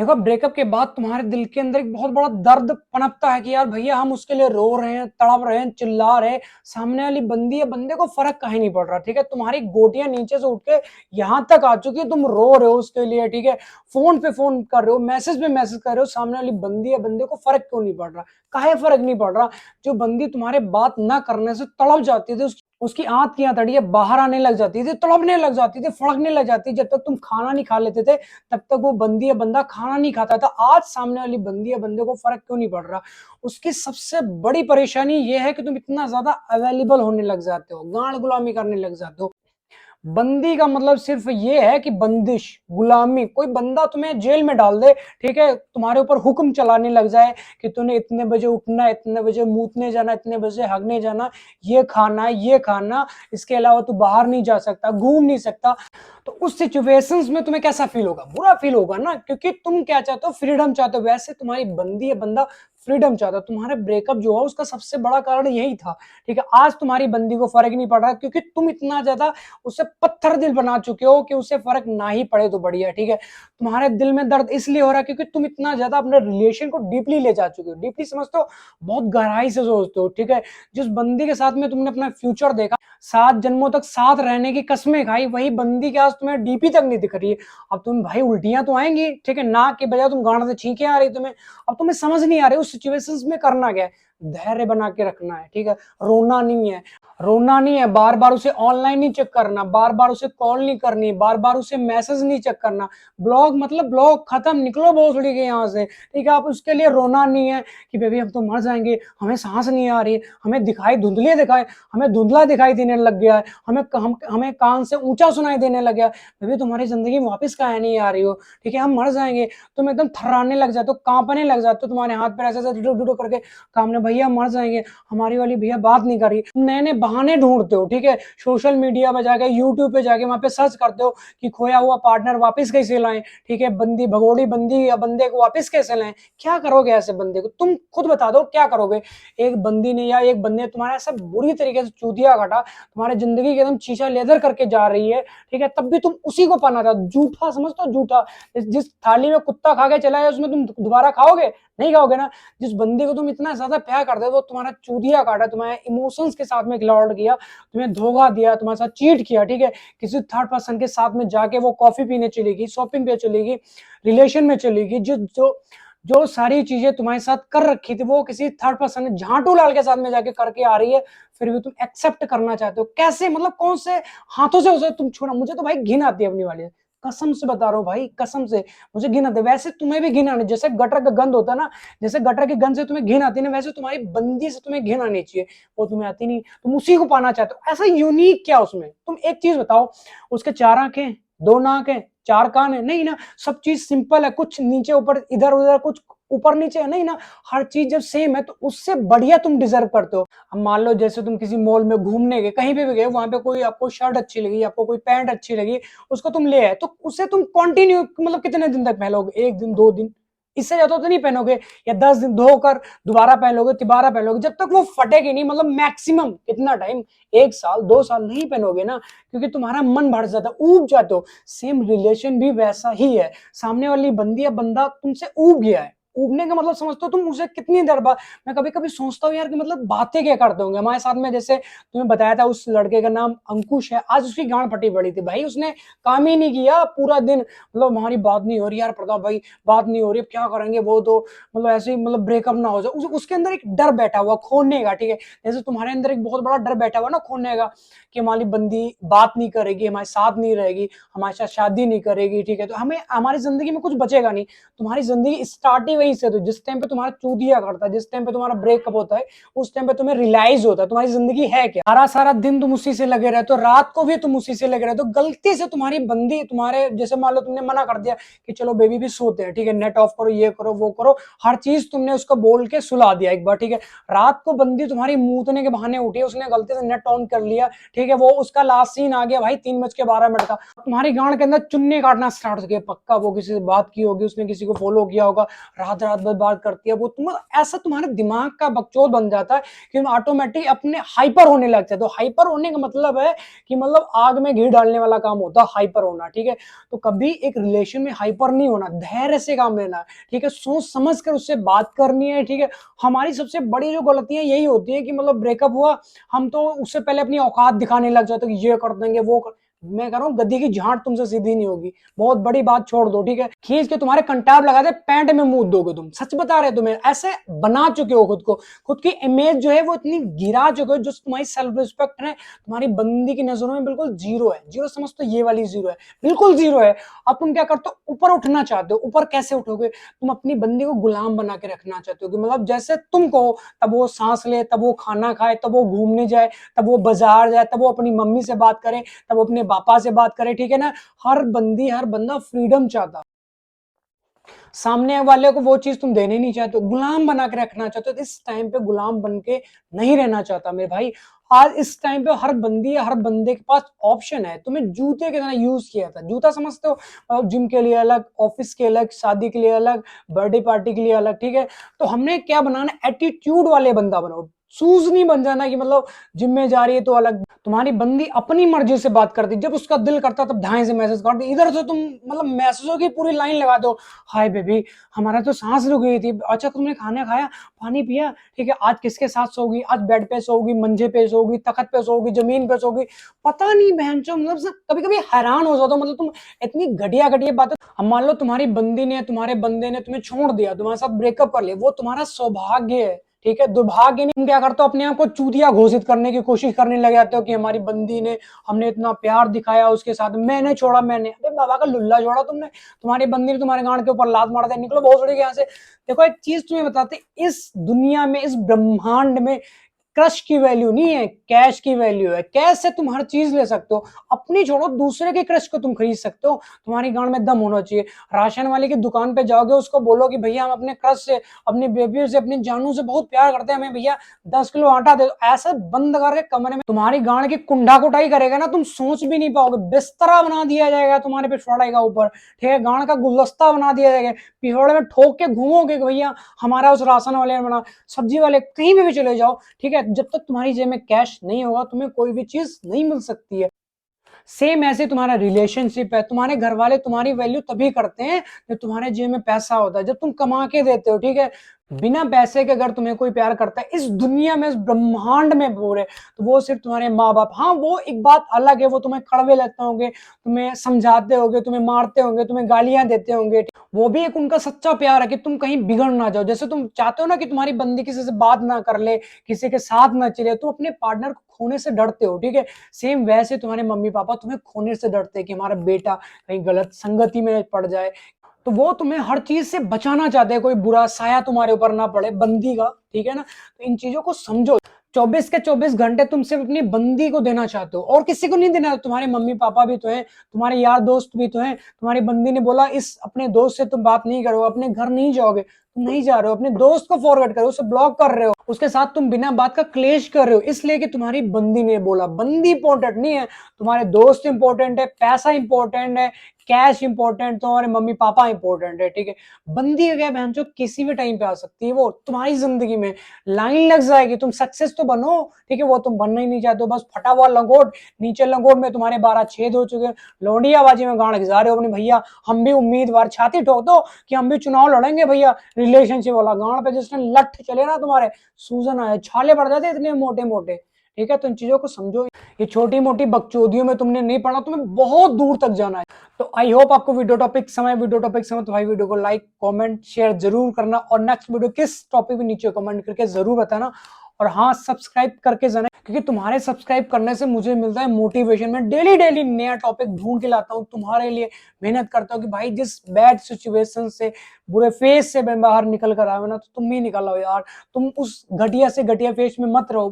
देखो, ब्रेकअप के बाद तुम्हारे दिल के अंदर एक बहुत बड़ा दर्द पनपता है कि यार भैया हम उसके लिए रो रहे हैं, तड़प रहे हैं, चिल्ला रहे हैं। सामने वाली बंदी या बंदे को फर्क काहे नहीं पड़ रहा। ठीक है, तुम्हारी गोटियां नीचे से उठ के यहाँ तक आ चुकी है, तुम रो रहे हो उसके लिए। ठीक है, फोन पे फोन कर रहे हो, मैसेज पे मैसेज कर रहे हो, सामने वाली बंदी या बंदे को फर्क क्यों नहीं पड़ रहा? काहे फर्क नहीं पड़ रहा? जो बंदी तुम्हारे बात ना करने से तड़प जाती थी, उसकी आंत की आंतड़ियां बाहर आने लग जाती थी, तड़पने लग जाती थी, फड़कने लग जाती। जब तक तुम खाना नहीं खा लेते थे तब तक वो बंदी या बंदा खाना नहीं खाता था। आज सामने वाली बंदी या बंदे को फर्क क्यों नहीं पड़ रहा? उसकी सबसे बड़ी परेशानी ये है कि तुम इतना ज्यादा अवेलेबल होने लग जाते हो, गांड गुलामी करने लग जाते हो। बंदी का मतलब सिर्फ ये है कि बंदिश, गुलामी। कोई बंदा तुम्हें जेल में डाल दे, ठीक है, तुम्हारे ऊपर हुक्म चलाने लग जाए कि तूने इतने बजे उठना, इतने बजे मूतने जाना, इतने बजे हगने जाना, ये खाना, ये खाना, इसके अलावा तू बाहर नहीं जा सकता, घूम नहीं सकता। तो उस सिचुएशंस में तुम्हें कैसा फील होगा? बुरा फील होगा ना, क्योंकि तुम क्या चाहते हो? फ्रीडम चाहते हो। वैसे तुम्हारी बंदी या बंदा फ्रीडम चाहता है। तुम्हारे ब्रेकअप जो है उसका सबसे बड़ा कारण यही था। ठीक है, आज तुम्हारी बंदी को फर्क नहीं पड़ रहा क्योंकि तुम इतना ज्यादा उसे पत्थर दिल बना चुके हो कि उसे फर्क ना ही पड़े तो बढ़िया। ठीक है, तुम्हारे दिल में दर्द इसलिए हो रहा है क्योंकि तुम इतना ज्यादा अपने रिलेशन को डीपली ले जा चुके हो। डीपली समझते हो, बहुत गहराई से सोचते हो। ठीक है, जिस बंदी के साथ में तुमने अपना फ्यूचर देखा, 7 जन्मों तक साथ रहने की कस्में खाई, वही बंदी के आज तुम्हें डीपी तक नहीं दिख रही है। अब तुम भाई उल्टियां तो आएंगी, ठीक है, नाक के बजाय तुम गांड से छींके आ रही तुम्हें। अब तुम्हें समझ नहीं आ रही उस सिचुएशंस में करना क्या है। धैर्य बना के रखना है। ठीक है, रोना नहीं है, रोना नहीं है, बार बार उसे ऑनलाइन नहीं चेक करना, बार बार उसे कॉल नहीं करनी, बार बार उसे मैसेज नहीं चेक करना। ब्लॉग मतलब ब्लॉग खत्म, निकलो भोसड़ी के यहाँ से। ठीक है, आप उसके लिए रोना नहीं है कि बेबी हम तो मर जाएंगे, हमें सांस नहीं आ रही, हमें दिखाई धुंधले दिखाई, हमें धुंधला दिखाई देने लग गया है, हमें कान से ऊंचा सुनाई देने लग गया। बेबी तुम्हारी जिंदगी में वापस काहे नहीं आ रही हो? ठीक है, हम मर जाएंगे। तुम एकदम थर्राने लग जाते हो, कांपने लग जाते हो, तुम्हारे हाथ पैर ऐसे डुडो डुडो करके कामने, भैया मर जाएंगे, हमारी वाली भैया बात नहीं कर रही। नए नए बहाने ढूंढते हो। ठीक है, सोशल मीडिया पे जाके, यूट्यूब पे जाके, वहां पे सर्च करते हो कि खोया हुआ पार्टनर वापस कैसे लाएं। ठीक है, बंदी भगोड़ी बंदी या बंदे को वापस कैसे लाएं? क्या करोगे ऐसे बंदे को? तुम खुद बता दो क्या करोगे? एक बंदी ने या एक बंदे ने तुम्हारा ऐसा बुरी तरीके से चूतिया काटा, तुम्हारी जिंदगी के एकदम शीशा लेदर करके जा रही है। ठीक है, तब भी तुम उसी को पाना चाहते। झूठा समझते हो, झूठा। जिस थाली में कुत्ता खा के चला है उसमें तुम दोबारा खाओगे? नहीं खाओगे ना। जिस बंदी को तुम इतना ज्यादा प्यार करते हो वो तुम्हारा चूतिया काटा, तुम्हारे इमोशंस के साथ में खिलवाड़ किया, तुम्हें धोखा दिया, तुम्हारे साथ चीट किया। ठीक है, किसी थर्ड पर्सन के साथ में जाके वो कॉफी पीने चलेगी, शॉपिंग पे चलेगी, रिलेशन में चलेगी। जो जो जो सारी चीजें तुम्हारे साथ कर रखी थी वो किसी थर्ड पर्सन ने झांटू लाल के साथ में जाके करके आ रही है, फिर भी तुम एक्सेप्ट करना चाहते हो? कैसे? मतलब कौन से हाथों से उसे तुम छोड़ा? मुझे तो भाई घिन आती है अपनी वाली, कसम से बता रहा हूँ भाई, कसम से मुझे घिन आती है। वैसे तुम्हें भी घिन आनी, जैसे गटर का गंध होता है ना, जैसे गटर की गंध से तुम्हें घिन आती है ना, वैसे तुम्हारी बंदी से तुम्हें घिन आनी चाहिए। वो तुम्हें आती नहीं, तुम उसी को पाना चाहते हो। ऐसा यूनिक क्या उसमें? तुम एक चीज बताओ, उसके 4 आंखें, 2 नाक है, 4 कान है? नहीं ना, सब चीज सिंपल है। कुछ नीचे ऊपर, इधर उधर, कुछ ऊपर नीचे है? नहीं ना, हर चीज जब सेम है तो उससे बढ़िया तुम डिजर्व करते हो। अब मान लो जैसे तुम किसी मॉल में घूमने गए, कहीं पे भी गए, वहां पे कोई आपको शर्ट अच्छी लगी, आपको कोई पैंट अच्छी लगी, उसको तुम ले आए, तो उसे तुम कंटिन्यू मतलब कितने दिन तक पहनोगे? 1 दिन, 2 दिन, इससे ज्यादा तो नहीं पहनोगे। या 10 दिन धोकर दोबारा पहन लोगे, तिबारा पहन लोगे, जब तक वो फटेगी नहीं। मतलब मैक्सिमम कितना टाइम? 1 साल, 2 साल नहीं पहनोगे ना, क्योंकि तुम्हारा मन भर जाता है, ऊब जाते हो। सेम रिलेशन भी वैसा ही है। सामने वाली बंदी या बंदा तुमसे ऊब गया है। ऊबने का मतलब समझते हो तुम उसे कितनी देर बाद? मैं कभी कभी सोचता हूँ यार कि मतलब बातें क्या करते होंगे हमारे साथ में। जैसे तुम्हें बताया था उस लड़के का नाम अंकुश है, आज उसकी गांड फटी पड़ी थी भाई, उसने काम ही नहीं किया पूरा दिन। मतलब हमारी बात नहीं हो रही यार प्रताप भाई, बात नहीं हो रही, अब क्या करेंगे? वो तो मतलब ऐसे ही, मतलब ब्रेकअप ना हो जाए। उसके अंदर एक डर बैठा हुआ खोने का। ठीक है, जैसे तुम्हारे अंदर एक बहुत बड़ा डर बैठा हुआ ना खोने का, कि हमारी बंदी बात नहीं करेगी, हमारे साथ नहीं रहेगी, हमारे साथ शादी नहीं करेगी। ठीक है, तो हमें हमारी जिंदगी में कुछ बचेगा नहीं। तुम्हारी जिंदगी स्टार्ट ही वहीं से। तो जिस टाइम पे तुम्हारा चूदिया करता है, जिस टाइम पे तुम्हारा ब्रेकअप होता है, उस टाइम पे तुम्हें रियलाइज होता है तुम्हारी जिंदगी है क्या। सारा सारा दिन तुम उसी से लगे रहते हो, रात को भी तुम उसी से लगे रहते हो। गलती से तुम्हारी बंदी तुम्हारे, जैसे मान लो तुमने मना कर दिया कि चलो बेबी भी सोते हैं, ठीक है, नेट ऑफ करो, ये करो, वो करो, हर चीज तुमने उसको बोल के सुला दिया एक बार। ठीक है, रात को बंदी तुम्हारी मूतने के बहाने उठी, उसने गलती से नेट ऑन कर लिया। ठीक है, वो उसका लास्ट सीन आ गया भाई 3:12 का, तुम्हारी गांड के अंदर चुन्नी काटना स्टार्ट हो गया। पक्का वो किसी से बात की होगी, उसने किसी को फॉलो किया होगा, रात रात भर बात करती है वो, तुम ऐसा तुम्हारे दिमाग का बकचोद बन जाता है कि तुम ऑटोमेटिक अपने हाइपर होने लगते हैं। तो हाइपर होने का मतलब है कि मतलब आग में घी डालने वाला काम होता है हाइपर होना, ठीक है। तो कभी एक रिलेशन में हाइपर नहीं होना, धैर्य से काम लेना है, ठीक है, सोच समझ कर उससे बात करनी है, ठीक है। हमारी सबसे बड़ी जो गलतियां यही होती है कि मतलब ब्रेकअप हुआ, हम तो उससे पहले अपनी औकात दिखाने लग जाते कि ये कर देंगे वो कर। मैं कह रहा हूँ गद्दी की झांट तुमसे सीधी नहीं होगी, बहुत बड़ी बात छोड़ दो, ठीक है। खींच के तुम्हारे कंटाब लगा दे, पैंट में मुंह दोगे तुम, सच बता रहे तुम्हें, ऐसे बना चुके हो खुद को, खुद की इमेज जो है वो इतनी गिरा चुके हो, जो तुम्हारी सेल्फ रिस्पेक्ट है तुम्हारी बंदी की नजरों में बिल्कुल जीरो है। जीरो समझ तो ये वाली जीरो है, बिल्कुल जीरो है। अब तुम क्या करते हो, ऊपर उठना चाहते हो। ऊपर कैसे उठोगे, तुम अपनी बंदी को गुलाम बना के रखना चाहते हो कि मतलब जैसे तुम कहो तब वो सांस ले, तब वो खाना खाए, तब वो घूमने जाए, तब वो बाजार जाए, तब वो अपनी मम्मी से बात करे, तब वो अपने पापा से बात करे, ठीक है ना। हर बंदी हर बंदा फ्रीडम चाहता, सामने वाले को वो चीज तुम देने नहीं चाहते, गुलाम बना के रखना चाहते हो। तो इस टाइम पे गुलाम बन के नहीं रहना चाहता मेरे भाई। आज इस टाइम पे हर बंदी हर बंदे के पास ऑप्शन है। तुम्हें जूते की तरह यूज किया था, जूता समझते हो, जिम के लिए अलग, ऑफिस के अलग, शादी के लिए अलग, बर्थडे पार्टी के लिए अलग, ठीक है। तो हमने क्या बनाना, एटीट्यूड वाले बंदा बनाओ, शूज नहीं बन जाना कि मतलब जिम में जा रही है तो अलग। तुम्हारी बंदी अपनी मर्जी से बात करती, जब उसका दिल करता तब ढाई से मैसेज करती, इधर से तुम मतलब मैसेजों की पूरी लाइन लगा दो। हाय बेबी, हमारा तो सांस रुक गई थी, अच्छा तुमने खाना खाया, पानी पिया, ठीक है, आज किसके साथ सोगी, आज बेड पे सोगी, मंजे पे सोगी, तखत पे सोगी, जमीन पे सोगी, पता नहीं बहनचोद। मतलब कभी कभी हैरान हो जाता हूं, मतलब तुम इतनी घटिया घटिया बातें। अब मान लो तुम्हारी बंदी ने, तुम्हारे बंदे ने तुम्हें छोड़ दिया, तुम्हारे साथ ब्रेकअप कर लिया, वो तुम्हारा सौभाग्य है, ठीक है, दुर्भाग्य नहीं। तुम क्या करते हो, अपने आप को चूतिया घोषित करने की कोशिश करने लग जाते हो कि हमारी बंदी ने, हमने इतना प्यार दिखाया उसके साथ, मैंने छोड़ा, मैंने, अबे बाबा का लुल्ला छोड़ा तुमने। तुम्हारी बंदी ने तुम्हारे गांड के ऊपर लात मार दिया, निकलो बहुत सड़ी यहाँ से। देखो एक चीज तुम्हें बताते, इस दुनिया में, इस ब्रह्मांड में क्रश की वैल्यू नहीं है, कैश की वैल्यू है। कैश से तुम हर चीज ले सकते हो, अपनी छोड़ो दूसरे के क्रश को तुम खरीद सकते हो। तुम्हारी गांड में दम होना चाहिए। राशन वाले की दुकान पे जाओगे, उसको बोलो कि भैया हम अपने क्रश से, अपनी बेबी से, अपनी जानू से बहुत प्यार करते हैं, हमें भैया 10 किलो आटा दे दो। ऐसे बंद करके कमरे में तुम्हारी गांड की कुंडा कुटाई करेगा ना, तुम सोच भी नहीं पाओगे। बिस्तरा बना दिया जाएगा तुम्हारे पिछवाड़े का ऊपर, ठीक है, गांड का गुलदस्ता बना दिया जाएगा, पिछवाड़े में ठोक के घूमोगे कि भैया हमारा उस राशन वाले ने बना, सब्जी वाले, कहीं भी चले जाओ, ठीक है। जब तक तुम्हारी जेब में कैश नहीं होगा, तुम्हें कोई भी चीज नहीं मिल सकती है। सेम ऐसे तुम्हारा रिलेशनशिप है, तुम्हारे घर वाले तुम्हारी वैल्यू तभी करते हैं जब तुम्हारे जेब में पैसा होता है, जब तुम कमा के देते हो, ठीक है। बिना पैसे के अगर तुम्हें कोई प्यार करता है इस दुनिया में, इस ब्रह्मांड में पूरे, तो वो सिर्फ तुम्हारे माँ बाप। हाँ वो एक बात अलग है, वो तुम्हें कड़वे लगते होंगे, तुम्हें समझाते होंगे, तुम्हें मारते होंगे, तुम्हें गालियां देते होंगे, वो भी एक उनका सच्चा प्यार है कि तुम कहीं बिगड़ ना जाओ। जैसे तुम चाहते हो ना कि तुम्हारी बंदी किसी से बात ना कर ले, किसी के साथ ना चले, तुम अपने पार्टनर को खोने से डरते हो, ठीक है। सेम वैसे तुम्हारे मम्मी पापा तुम्हें खोने से डरते हैं कि हमारा बेटा कहीं गलत संगति में पड़ जाए। तो वो तुम्हें हर चीज से बचाना चाहते हैं, कोई बुरा साया तुम्हारे ऊपर ना पड़े बंदी का, ठीक है ना। तो इन चीजों को समझो। 24 के 24 घंटे तुम सिर्फ अपनी बंदी को देना चाहते हो और किसी को नहीं देना। तुम्हारे मम्मी पापा भी तो हैं, तुम्हारे यार दोस्त भी तो हैं। तुम्हारी बंदी ने बोला इस अपने दोस्त से तुम बात नहीं करो, अपने घर नहीं जाओगे, तुम नहीं जा रहे हो, अपने दोस्त को फॉरवर्ड करो, उसे ब्लॉक कर रहे हो, उसके साथ तुम बिना बात का क्लेश कर रहे हो, इसलिए कि तुम्हारी बंदी ने बोला। बंदी इंपॉर्टेंट नहीं है, तुम्हारे दोस्त इंपॉर्टेंट है, पैसा इंपॉर्टेंट है, कैश इंपॉर्टेंट, तुम्हारे मम्मी पापा इंपॉर्टेंट है, ठीक है। बंदी अगर बहन जो किसी भी टाइम पे आ सकती है, वो तुम्हारी जिंदगी में लाइन लग जाएगी। तुम सक्सेस तो बनो, ठीक है, वो तुम बनना ही नहीं चाहते हो, बस फटा हुआ लंगोट, नीचे लंगोट में तुम्हारे 12 छेद हो चुके हैं, लौंडियाबाजी में गांड घिसा रहे हो अपने। भैया हम भी उम्मीदवार, छाती ठोक दो कि हम भी चुनाव लड़ेंगे भैया, रिलेशनशिप वाला। गांड पे जिसने लठ चले ना तुम्हारे, सूजन आए, छाले पड़ जाते इतने मोटे मोटे, ठीक है। तो इन चीजों को समझो, ये छोटी मोटी बकचोदियों में तुमने नहीं पढ़ा, तुम्हें बहुत दूर तक जाना है। तो आई होप आपको वीडियो टॉपिक समय तो भाई वीडियो को लाइक कमेंट शेयर जरूर करना, और नेक्स्ट वीडियो किस टॉपिक पे नीचे कमेंट करके जरूर बताना। और हाँ सब्सक्राइब करके जाना, क्योंकि तुम्हारे सब्सक्राइब करने से मुझे मिलता है मोटिवेशन। मैं डेली डेली नया टॉपिक ढूंढ के लाता हूँ तुम्हारे लिए, मेहनत करता हूँ कि भाई जिस बैड सिचुएशन से, बुरे फेस से मैं बाहर निकल कर आया ना, तो तुम भी निकल आओ यार। तुम उस घटिया से घटिया फेस में मत रहो।